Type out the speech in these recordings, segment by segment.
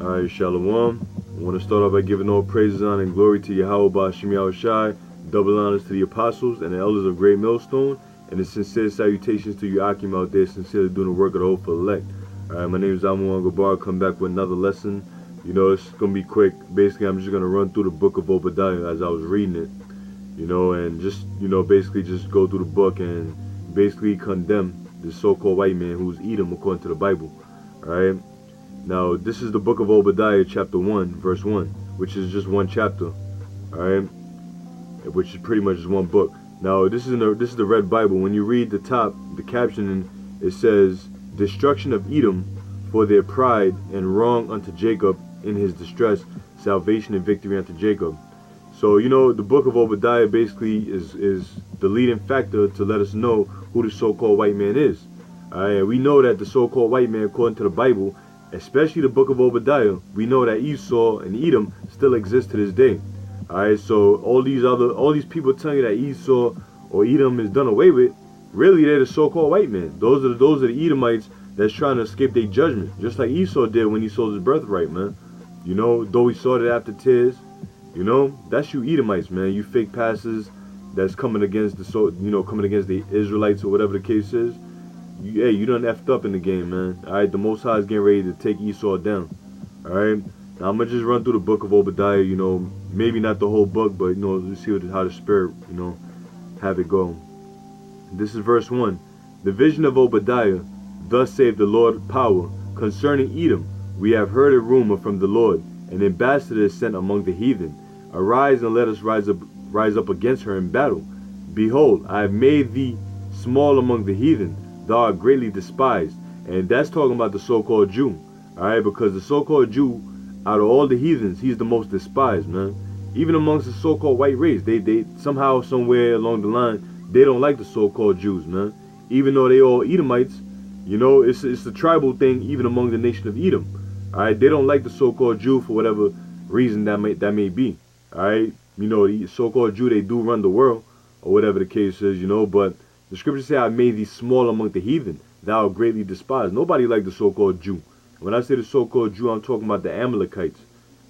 Alright, Shalom. I want to start off by giving all praises, honor, and glory to Yahweh Ba'Shem Yahushai, double honors to the apostles and the elders of Great Millstone, and the sincere salutations to you Akim out there, sincerely doing the work of the hopeful elect. Alright, my name is Amun Gabar. Come back with another lesson. You know, it's going to be quick. Basically, I'm just going to run through the book of Obadiah as I was reading it. You know, and just, basically just go through the book and basically condemn this so-called white man who's Edom according to the Bible. Alright? Now, this is the book of Obadiah, chapter 1, verse 1, which is just one chapter, alright? Which is pretty much just one book. Now, this is the Red Bible. When you read the top, the caption, it says, "Destruction of Edom for their pride, and wrong unto Jacob in his distress, salvation and victory unto Jacob." So, the book of Obadiah basically is the leading factor to let us know who the so-called white man is. Alright, we know that the so-called white man, according to the Bible, especially the book of Obadiah, we know that Esau and Edom still exist to this day. Alright, so all these people telling you that Esau or Edom is done away with, really they're the so-called white man. Those are the Edomites that's trying to escape their judgment, just like Esau did when he sold his birthright, man. Though he sought it after tears, that's you Edomites, man. You fake pastors that's coming against the Israelites or whatever the case is. You done effed up in the game, man. Alright, the Most High is getting ready to take Esau down. Alright, now I'm going to just run through the book of Obadiah, maybe not the whole book, but, let's see how the Spirit, have it go. This is verse 1. The vision of Obadiah, thus saith the Lord power, concerning Edom. We have heard a rumor from the Lord, an ambassador is sent among the heathen. Arise and let us rise up against her in battle. Behold, I have made thee small among the heathen. Thou art greatly despised. And that's talking about the so-called Jew. Alright, because the so-called Jew, out of all the heathens, he's the most despised, man. Even amongst the so-called white race, they somehow, somewhere along the line, they don't like the so-called Jews, man. Even though they all Edomites, it's a tribal thing even among the nation of Edom. Alright, they don't like the so-called Jew for whatever reason that may be. Alright, the so-called Jew, they do run the world, or whatever the case is, but the scriptures say, I made thee small among the heathen, thou art greatly despised. Nobody like the so-called Jew. When I say the so-called Jew, I'm talking about the Amalekites.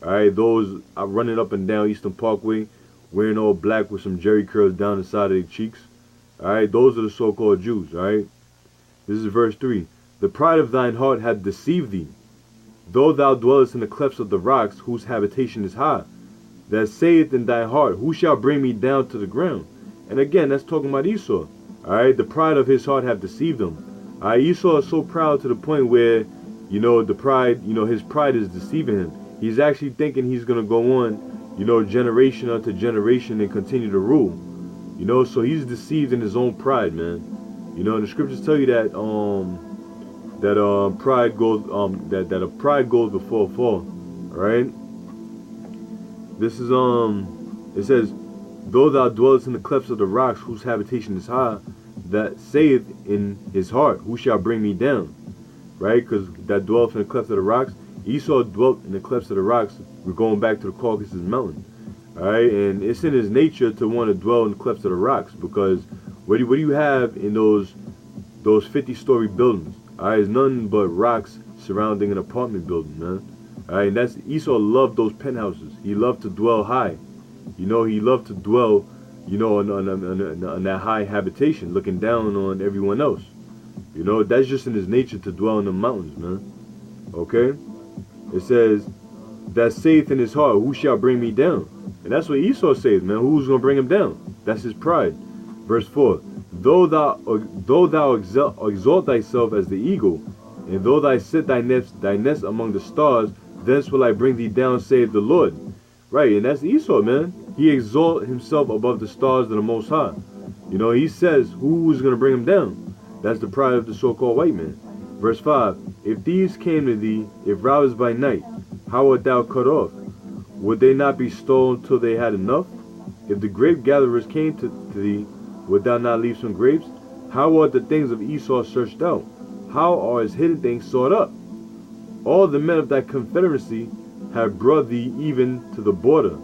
Alright, those are running up and down Eastern Parkway, wearing all black with some jerry curls down the side of their cheeks. Alright, those are the so-called Jews. Alright, this is verse 3. The pride of thine heart hath deceived thee, though thou dwellest in the clefts of the rocks, whose habitation is high. That saith in thy heart, who shall bring me down to the ground? And again, that's talking about Esau. Alright, the pride of his heart have deceived him. Alright, Esau is so proud to the point where, the pride, his pride is deceiving him. He's actually thinking he's going to go on, generation after generation and continue to rule. So he's deceived in his own pride, man. And the scriptures tell you that, pride goes, that a pride goes before a fall. Alright? This is, it says, though thou dwellest in the clefts of the rocks, whose habitation is high, that saith in his heart, who shall bring me down? Right? Because that dwelleth in the clefts of the rocks. Esau dwelt in the clefts of the rocks. We're going back to the Caucasus Mountain. Alright? And it's in his nature to want to dwell in the clefts of the rocks, because what do you have in those 50-story buildings? Alright? It's nothing but rocks surrounding an apartment building, man. Alright? And that's, Esau loved those penthouses. He loved to dwell high. He loved to dwell, on that high habitation, looking down on everyone else. That's just in his nature to dwell in the mountains, man. Okay? It says, that saith in his heart, who shall bring me down? And that's what Esau says, man. Who's going to bring him down? That's his pride. Verse 4. Though thou exalt thyself as the eagle, and though thou set thy nest among the stars, thence will I bring thee down, saith the Lord. Right, and that's Esau, man. He exalts himself above the stars of the Most High. He says, who is going to bring him down? That's the pride of the so-called white man. Verse 5. If thieves came to thee, if robbers by night, how art thou cut off? Would they not be stolen till they had enough? If the grape gatherers came to thee, would thou not leave some grapes? How are the things of Esau searched out? How are his hidden things sought up? All the men of thy confederacy have brought thee even to the border.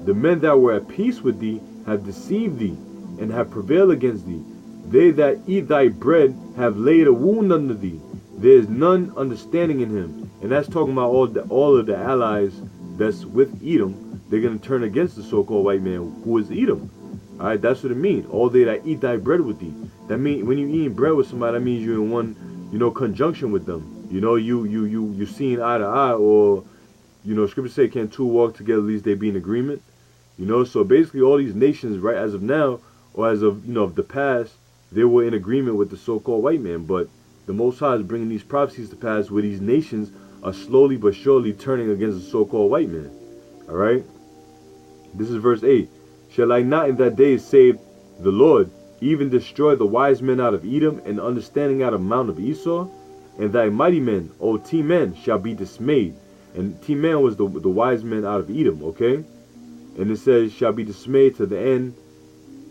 The men that were at peace with thee have deceived thee, and have prevailed against thee. They that eat thy bread have laid a wound under thee. there is none understanding in him. And that's talking about all of the allies that's with Edom. They're going to turn against the so-called white man, who is Edom. All right, that's what it means. All they that eat thy bread with thee. That means when you eating bread with somebody, that means you're in one, conjunction with them. You seeing eye to eye, or, scripture say, can two walk together, at least they be in agreement. So basically all these nations, right, as of now, or as of, of the past, they were in agreement with the so-called white man. But the Most High is bringing these prophecies to pass where these nations are slowly but surely turning against the so-called white man. All right? This is verse 8. Shall I not in that day save the Lord, even destroy the wise men out of Edom, and understanding out of Mount of Esau? And thy mighty men, O T-men, shall be dismayed. And T-man was the wise men out of Edom, okay? And it says, shall be dismayed to the end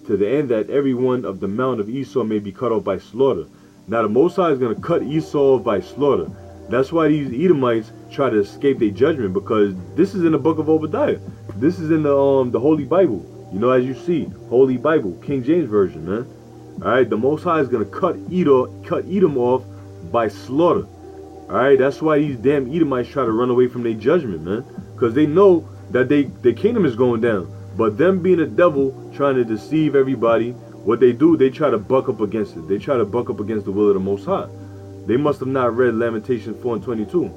that every one of the Mount of Esau may be cut off by slaughter. Now the Most High is going to cut Esau off by slaughter. That's why these Edomites try to escape their judgment, because this is in the book of Obadiah. This is in the Holy Bible. As you see, Holy Bible, King James Version, man. All right, the Most High is going to cut Edom off by slaughter. All right, that's why these damn Edomites try to run away from their judgment, man, because they know that their kingdom is going down. But them being a devil, trying to deceive everybody, what they do, they try to buck up against it. They try to buck up against the will of the Most High. They must have not read Lamentations 4:22.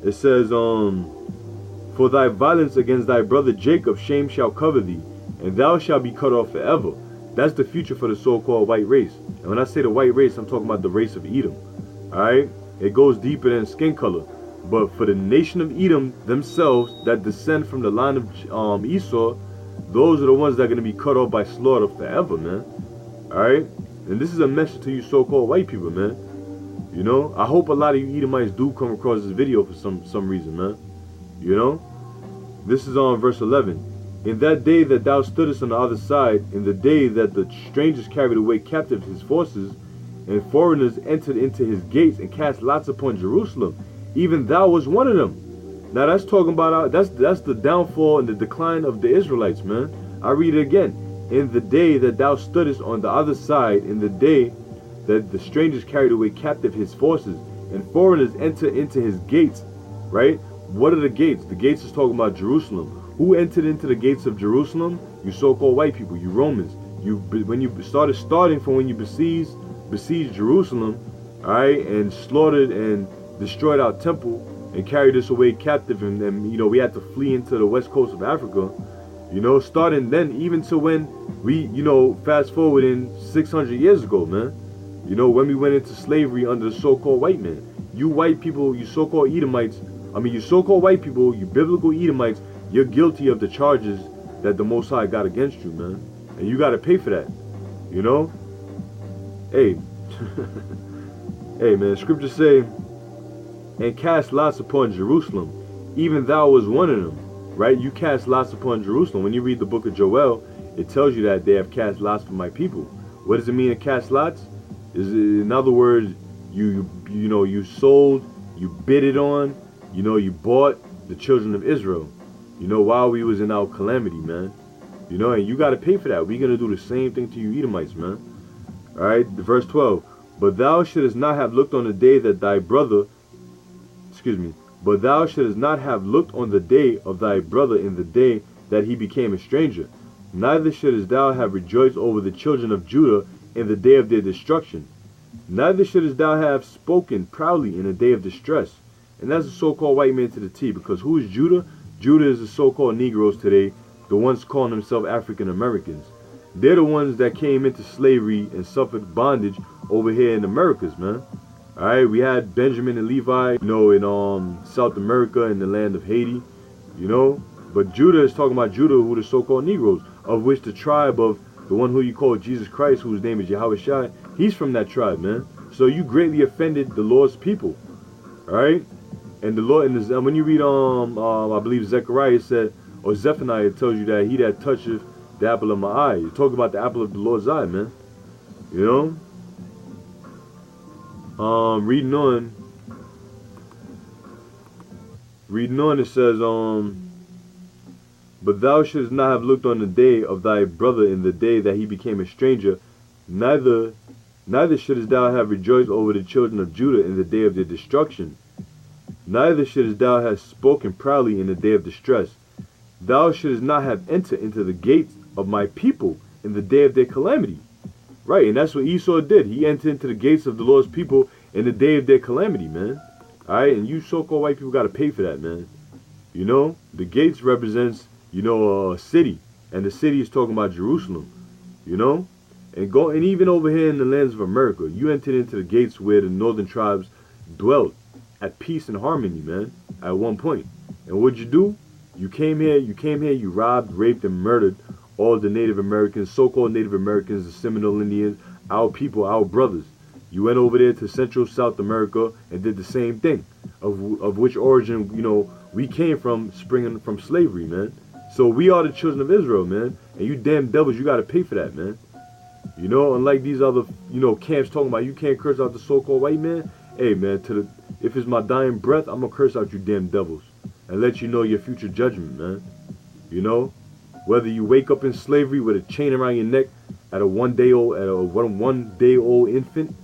It says, for thy violence against thy brother Jacob, shame shall cover thee, and thou shalt be cut off forever. That's the future for the so-called white race. And when I say the white race, I'm talking about the race of Edom. Alright? It goes deeper than skin color. But for the nation of Edom themselves that descend from the line of Esau, those are the ones that are going to be cut off by slaughter forever, man. Alright? And this is a message to you so-called white people, man. I hope a lot of you Edomites do come across this video for some reason, man. This is on verse 11. In that day that thou stoodest on the other side, in the day that the strangers carried away captive his forces, and foreigners entered into his gates and cast lots upon Jerusalem, even thou was one of them. Now that's talking about that's the downfall and the decline of the Israelites, man. I read it again. In the day that thou stoodest on the other side, in the day that the strangers carried away captive his forces, and foreigners entered into his gates, right? What are the gates? The gates is talking about Jerusalem. Who entered into the gates of Jerusalem? You so-called white people, you Romans. When you starting from when you besieged Jerusalem, all right, and slaughtered and destroyed our temple and carried us away captive, and we had to flee into the west coast of Africa. Starting then, even to when we, fast forward in 600 years ago, man. When we went into slavery under the so-called white man. You white people, you so-called Edomites, you so-called white people, you biblical Edomites, you're guilty of the charges that the Most High got against you, man. And you got to pay for that, Hey, hey, man, scriptures say, and cast lots upon Jerusalem, even thou was one of them, right? You cast lots upon Jerusalem. When you read the book of Joel, it tells you that they have cast lots for my people. What does it mean to cast lots? In other words, you sold, you bid it on, you bought the children of Israel, while we was in our calamity, man. And you got to pay for that. We're going to do the same thing to you Edomites, man. All right, verse 12. But thou shouldest not have looked on the day that thy brother, but thou shouldest not have looked on the day of thy brother in the day that he became a stranger. Neither shouldest thou have rejoiced over the children of Judah in the day of their destruction. Neither shouldest thou have spoken proudly in the day of distress. And that's the so-called white man to the T, because who is Judah? Judah is the so-called Negroes today, the ones calling themselves African Americans. They're the ones that came into slavery and suffered bondage over here in Americas, man. All right, we had Benjamin and Levi, in South America, in the land of Haiti, But Judah is talking about Judah, who are the so-called Negroes, of which the tribe of the one who you call Jesus Christ, whose name is Yahushua, he's from that tribe, man. So you greatly offended the Lord's people, all right? And the Lord, when you read, I believe Zechariah said, or Zephaniah tells you that he that toucheth the apple of my eye. You talk about the apple of the Lord's eye, man. Reading on, it says, but thou shouldst not have looked on the day of thy brother in the day that he became a stranger, neither Neither shouldest thou have rejoiced over the children of Judah in the day of their destruction. Neither shouldest thou have spoken proudly in the day of distress. Thou shouldest not have entered into the gates of my people in the day of their calamity. Right, and that's what Esau did. He entered into the gates of the Lord's people in the day of their calamity, man. Alright, and you so-called white people got to pay for that, man. You know, the gates represents, you know, a city. And the city is talking about Jerusalem. You know? And even over here in the lands of America, you entered into the gates where the northern tribes dwelt at peace and harmony, man, at one point. And what'd you do? You came here, you robbed, raped, and murdered all the Native Americans, so-called Native Americans, the Seminole Indians, our people, our brothers. You went over there to Central South America and did the same thing, of which origin, you know, we came from, springing from slavery, man. So we are the children of Israel, man. And you damn devils, you got to pay for that, man. You know, unlike these other, you know, camps talking about you can't curse out the so-called white man. Hey, man, if it's my dying breath, I'm going to curse out you damn devils and let you know your future judgment, man. You know, whether you wake up in slavery with a chain around your neck at a one day old infant,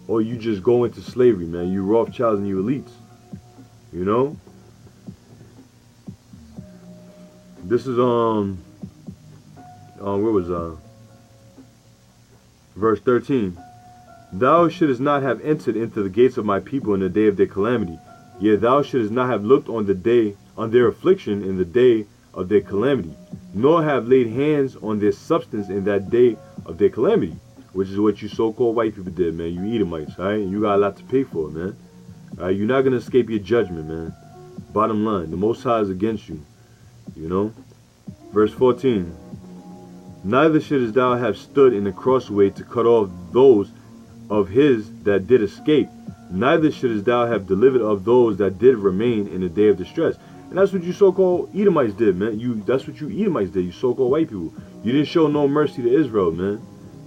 or you just go into slavery, man. You Rothschilds and you elites. You know? This is, where was, verse 13. Thou shouldest not have entered into the gates of my people in the day of their calamity. Yea, thou shouldest not have looked on their affliction in the day of their calamity, nor have laid hands on their substance in that day of their calamity, which is what you so-called white people did, man. You Edomites, all right? And you got a lot to pay for it, man. All right? You're not going to escape your judgment, man. Bottom line, the Most High is against you, you know? Verse 14. Neither shouldest thou have stood in the crossway to cut off those of his that did escape. Neither shouldest thou have delivered of those that did remain in the day of distress. And that's what you so-called Edomites did, man. That's what you Edomites did, you so-called white people. You didn't show no mercy to Israel, man.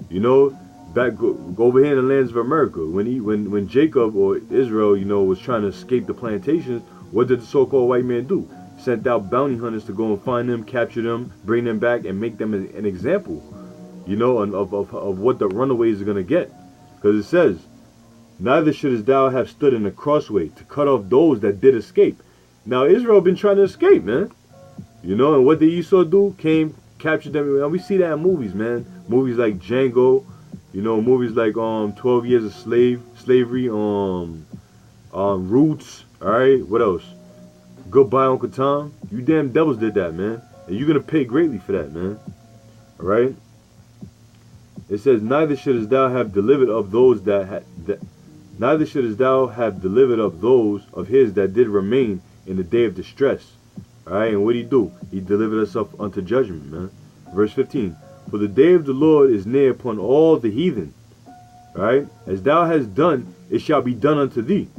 You know, go over here in the lands of America. When Jacob or Israel, you know, was trying to escape the plantations, what did the so-called white man do? Sent out bounty hunters to go and find them, capture them, bring them back, and make them an example, you know, of what the runaways are going to get. Because it says, neither shouldest thou have stood in the crossway to cut off those that did escape. Now, Israel been trying to escape, man. You know, and what did Esau do? Came, captured them. And we see that in movies, man. Movies like Django, you know, movies like 12 Years of Slavery, Roots, alright, what else? Goodbye, Uncle Tom. You damn devils did that, man. And you're going to pay greatly for that, man. Alright? It says, neither shouldest thou have delivered of those neither shouldest thou have delivered of those of his that did remain in the day of distress. Alright, and what did he do? He delivered us up unto judgment, man. Verse 15. For the day of the Lord is near upon all the heathen. Alright? As thou hast done, it shall be done unto thee.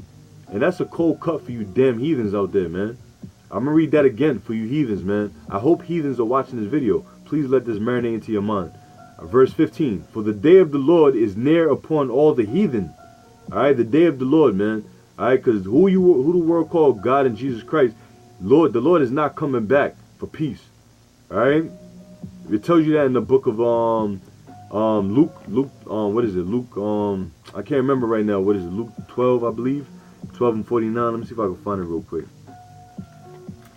And that's a cold cut for you damn heathens out there, man. I'm going to read that again for you heathens, man. I hope heathens are watching this video. Please let this marinate into your mind. Verse 15. For the day of the Lord is near upon all the heathen. Alright, the day of the Lord, man. Alright, because who the world called God and Jesus Christ, the Lord is not coming back for peace. Alright? It tells you that in the book of Luke, what is it? Luke, I can't remember right now. What is it? Luke 12, I believe. 12 and 49. Let me see if I can find it real quick.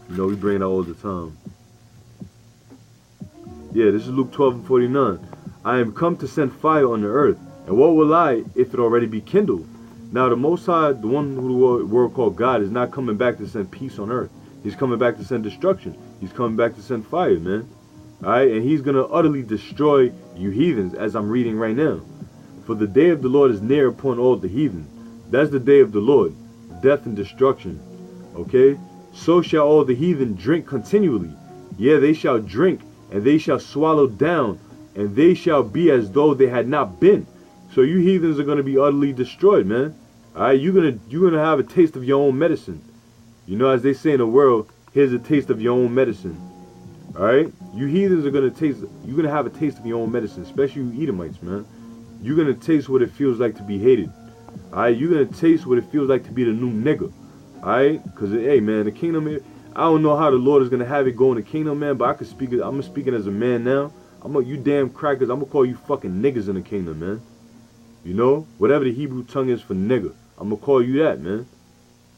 You know, we bring it out all the time. Yeah, this is Luke 12 and 49. I am come to send fire on the earth. And what will I if it already be kindled? Now the Most High, the one who the world called God, is not coming back to send peace on earth. He's coming back to send destruction. He's coming back to send fire, man. Alright, and he's going to utterly destroy you heathens, as I'm reading right now. For the day of the Lord is near upon all the heathen. That's the day of the Lord. Death and destruction. Okay? So shall all the heathen drink continually. Yeah, they shall drink, and they shall swallow down, and they shall be as though they had not been. So you heathens are going to be utterly destroyed, man. Alright, you're gonna have a taste of your own medicine. You know, as they say in the world, here's a taste of your own medicine. Alright? You heathens are going to have a taste of your own medicine, especially you Edomites, man. You're going to taste what it feels like to be hated. Alright? You're going to taste what it feels like to be the new nigga. Alright? Because, hey, man, the kingdom, I don't know how the Lord is going to have it go in the kingdom, man, but I'm speaking as a man now. You damn crackers, I'm going to call you fucking niggas in the kingdom, man. You know, whatever the Hebrew tongue is for nigga, I'm gonna call you that, man.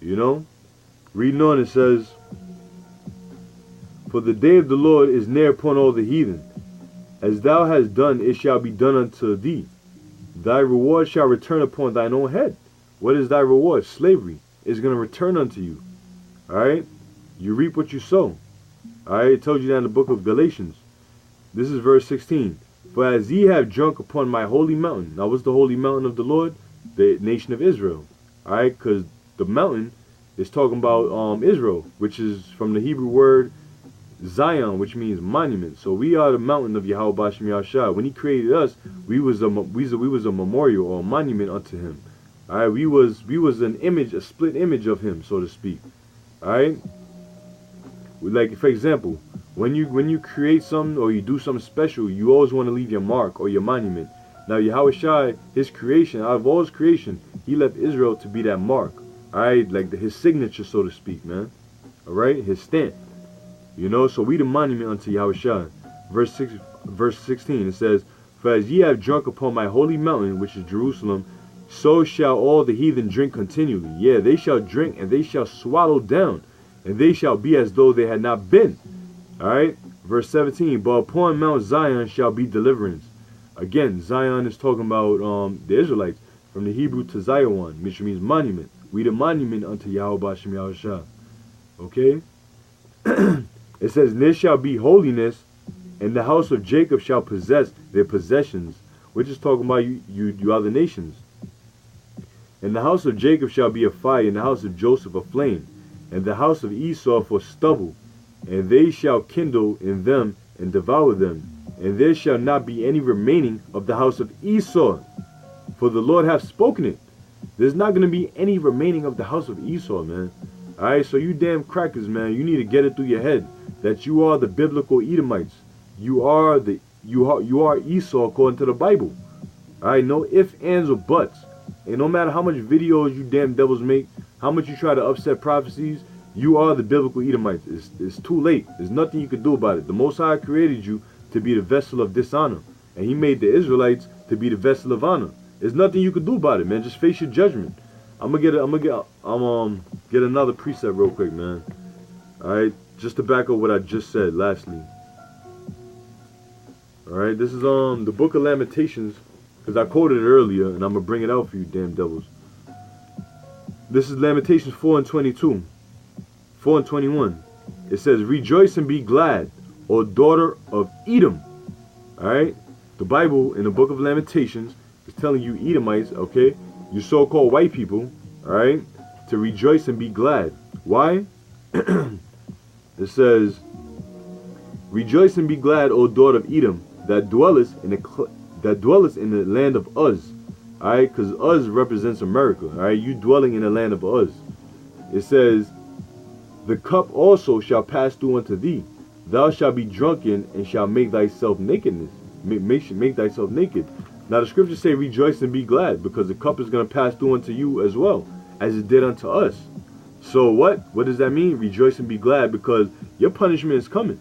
You know, reading on, it says, for the day of the Lord is near upon all the heathen. As thou hast done, it shall be done unto thee. Thy reward shall return upon thine own head. What is thy reward? Slavery is going to return unto you. Alright? You reap what you sow. Alright? It tells you that in the book of Galatians. This is verse 16. For as ye have drunk upon my holy mountain. Now what's the holy mountain of the Lord? The nation of Israel. Alright? Because the mountain is talking about Israel, which is from the Hebrew word Zion, which means monument. So we are the mountain of Yahweh Bashem Yahushua. When he created us, we was a memorial or a monument unto him. Alright, we was an image, a split image of him, so to speak. Alright? Like, for example, when you create something or you do something special, you always want to leave your mark or your monument. Now Yahweh Shai, his creation, out of all his creation, he left Israel to be that mark. Alright, like his signature, so to speak, man. Alright, his stamp. You know, so we the monument unto Yahweh Shai. Verse 16, it says, for as ye have drunk upon my holy mountain, which is Jerusalem, so shall all the heathen drink continually. Yeah, they shall drink, and they shall swallow down, and they shall be as though they had not been. Alright, verse 17, but upon Mount Zion shall be deliverance. Again, Zion is talking about the Israelites, from the Hebrew to Zion, which means monument. We the monument unto Yahweh Bashem Yahushua. Okay? It says, there shall be holiness, and the house of Jacob shall possess their possessions. Which is talking about you other nations. And the house of Jacob shall be a fire, and the house of Joseph a flame, and the house of Esau for stubble. And they shall kindle in them and devour them. And there shall not be any remaining of the house of Esau. For the Lord hath spoken it. There's not going to be any remaining of the house of Esau, man. Alright, so you damn crackers, man, you need to get it through your head that you are the biblical Edomites. You are Esau according to the Bible. Alright, no ifs, ands, or buts. And no matter how much videos you damn devils make, how much you try to upset prophecies, you are the biblical Edomites. It's too late. There's nothing you can do about it. The Most High created you to be the vessel of dishonor, and he made the Israelites to be the vessel of honor. There's nothing you can do about it, man. Just face your judgment. I'm gonna get another precept real quick, man. Alright, just to back up what I just said lastly. Alright, this is the book of Lamentations, because I quoted it earlier, and I'm gonna bring it out for you damn devils. This is Lamentations 4 and 22. 4 and 21. It says, rejoice and be glad, O daughter of Edom. Alright? The Bible in the book of Lamentations is telling you Edomites, okay, you so-called white people, alright, to rejoice and be glad. Why? It says, rejoice and be glad, O daughter of Edom, that dwellest in the land of Uz. Alright, because Uz represents America. Alright, you dwelling in the land of Uz. It says, the cup also shall pass through unto thee. Thou shalt be drunken and shalt make thyself nakedness. Make thyself naked. Now the scriptures say rejoice and be glad, because the cup is going to pass through unto you as well, as it did unto us. So what? What does that mean? Rejoice and be glad, because your punishment is coming.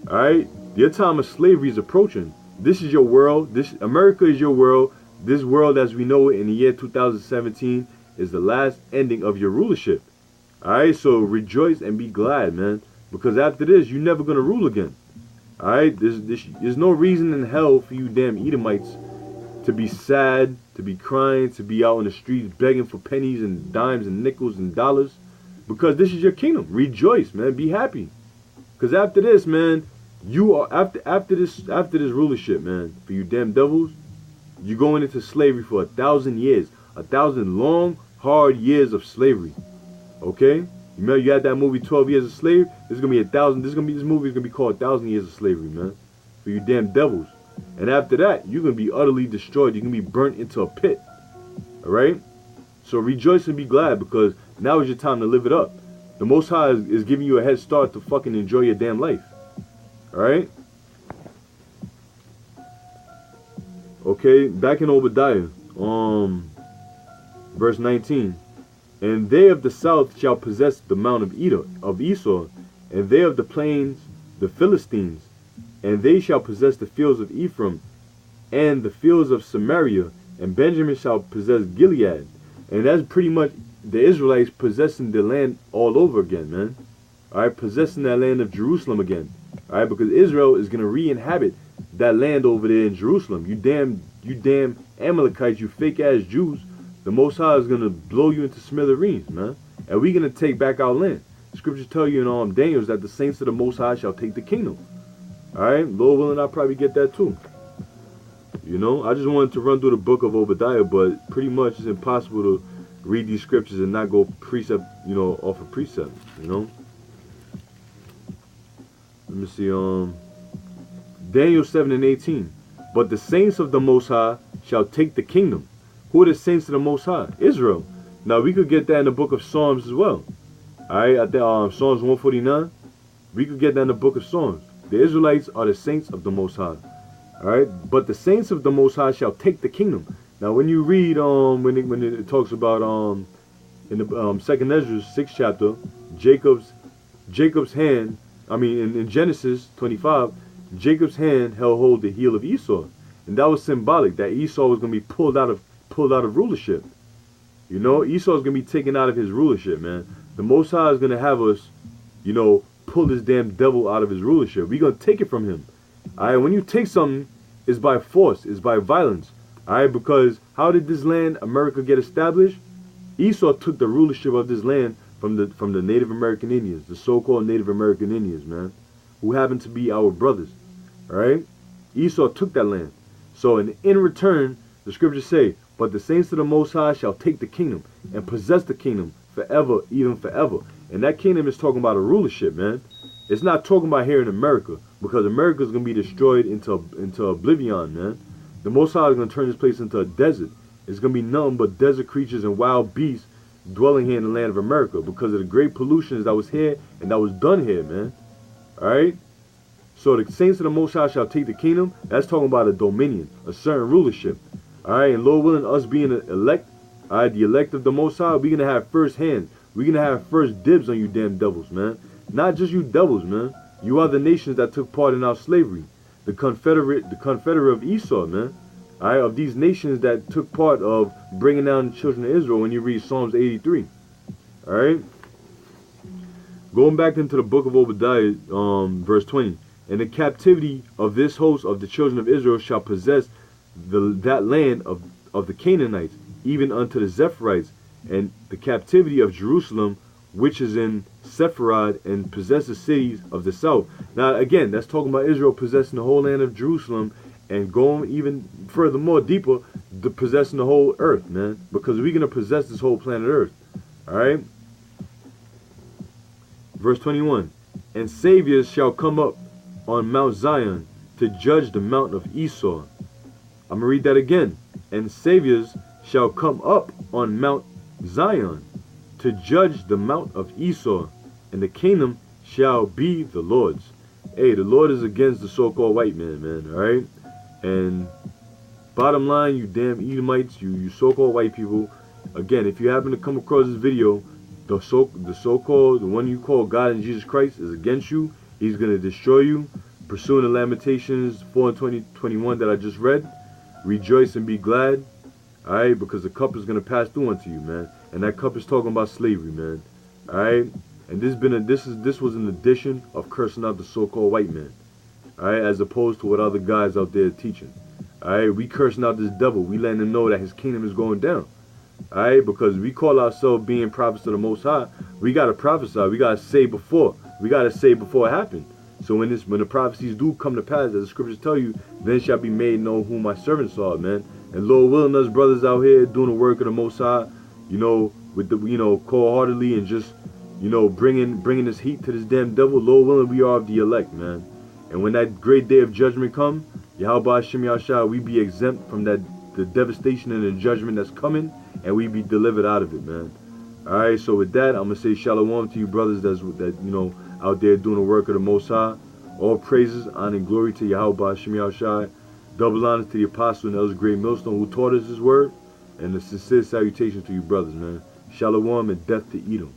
Alright? Your time of slavery is approaching. This is your world. America is your world. This world as we know it in the year 2017 is the last ending of your rulership. Alright? So rejoice and be glad, man. Because after this, you're never going to rule again. Alright? There's no reason in hell for you damn Edomites to be sad, to be crying, to be out in the streets begging for pennies and dimes and nickels and dollars. Because this is your kingdom. Rejoice, man. Be happy. Because after this, man, you are after this rulership, man, for you damn devils, you're going into slavery for 1,000 years. 1,000 long, hard years of slavery. Okay? You remember you had that movie 12 Years a Slave? This movie is gonna be called 1,000 Years of Slavery, man. For you damn devils. And after that, you're going to be utterly destroyed. You're going to be burnt into a pit. Alright? So rejoice and be glad, because now is your time to live it up. The Most High is giving you a head start to fucking enjoy your damn life. Alright? Okay, back in Obadiah, verse 19. And they of the south shall possess the mount of Edom, of Esau, and they of the plains, the Philistines. And they shall possess the fields of Ephraim, and the fields of Samaria, and Benjamin shall possess Gilead. And that's pretty much the Israelites possessing the land all over again, man. Alright, possessing that land of Jerusalem again. Alright, because Israel is gonna re-inhabit that land over there in Jerusalem. You damn Amalekites, you fake ass Jews. The Most High is gonna blow you into smithereens, man. And we're gonna take back our land. The scriptures tell you in Daniel that the saints of the Most High shall take the kingdom. Alright, Lord willing, I'll probably get that too. You know, I just wanted to run through the book of Obadiah, but pretty much it's impossible to read these scriptures and not go precept, you know, off of precept, you know. Let me see, Daniel 7 and 18. But the saints of the Most High shall take the kingdom. Who are the saints of the Most High? Israel. Now we could get that in the book of Psalms as well. Alright, I think Psalms 149. We could get that in the book of Psalms. The Israelites are the saints of the Most High. Alright, but the saints of the Most High shall take the kingdom. Now when you read when it talks about in the second Ezra 6th chapter, Jacob's hand, I mean in Genesis 25, Jacob's hand held hold the heel of Esau. And that was symbolic that Esau was gonna be pulled out of rulership. You know, Esau is gonna be taken out of his rulership, man. The Most High is gonna have us, you know, pull this damn devil out of his rulership. We're gonna take it from him. Alright, when you take something, it's by force, it's by violence. Alright, because how did this land, America, get established? Esau took the rulership of this land from the Native American Indians, the so-called Native American Indians, man, who happen to be our brothers. Alright? Esau took that land. So in return, the scriptures say, but the saints of the Most High shall take the kingdom and possess the kingdom forever, even forever. And that kingdom is talking about a rulership, man. It's not talking about here in America, because America is going to be destroyed into oblivion, man. The Most High is going to turn this place into a desert. It's going to be nothing but desert creatures and wild beasts dwelling here in the land of America because of the great pollutions that was here and that was done here, man. Alright? So the saints of the Most High shall take the kingdom. That's talking about a dominion, a certain rulership. Alright? And Lord willing, us being the elect, alright, the elect of the Most High, we're going to have first hand. We're going to have first dibs on you damn devils, man. Not just you devils, man. You are the nations that took part in our slavery. The confederate of Esau, man. Alright, of these nations that took part of bringing down the children of Israel when you read Psalms 83. Alright? Going back into the book of Obadiah, verse 20. And the captivity of this host of the children of Israel shall possess that land of the Canaanites, even unto the Zephirites, and the captivity of Jerusalem, which is in Sepharad, and possess the cities of the south. Now again, that's talking about Israel possessing the whole land of Jerusalem, and going even furthermore deeper, possessing the whole earth, man. Because we're going to possess this whole planet earth. Alright? Verse 21. And saviors shall come up on Mount Zion to judge the mount of Esau. I'm going to read that again. And saviors shall come up on Mount Zion to judge the mount of Esau, and the kingdom shall be the Lord's. Hey, the Lord is against the so-called white man, alright? And bottom line, you damn Edomites, you so-called white people, again, if you happen to come across this video, the one you call God and Jesus Christ is against you. He's going to destroy you. Pursuing the Lamentations 4 and 21 that I just read. Rejoice and be glad. Alright, because the cup is going to pass through unto you, man. And that cup is talking about slavery, man. Alright? And this was an addition of cursing out the so-called white man. Alright, as opposed to what other guys out there are teaching. Alright, we cursing out this devil. We letting him know that his kingdom is going down. Alright, because we call ourselves being prophets of the Most High. We gotta prophesy. We gotta say before. We gotta say before it happened. So when the prophecies do come to pass, as the scriptures tell you, then shall be made known who my servants are, man. And Lord willing, us brothers out here doing the work of the Most High, you know, with the, you know, cold-heartedly and just, you know, bringing this heat to this damn devil. Lord willing, we are of the elect, man. And when that great day of judgment come, Yahweh Hashem Yahshua, we be exempt from the devastation and the judgment that's coming, and we be delivered out of it, man. All right, so with that, I'm gonna say shalom to you brothers that you know out there doing the work of the Most High. All praises, honor, and glory to Yahweh Hashem Yahshua. Double honors to the apostle and elders great millstone who taught us his word, and a sincere salutation to you brothers, man. Shalom and death to Edom.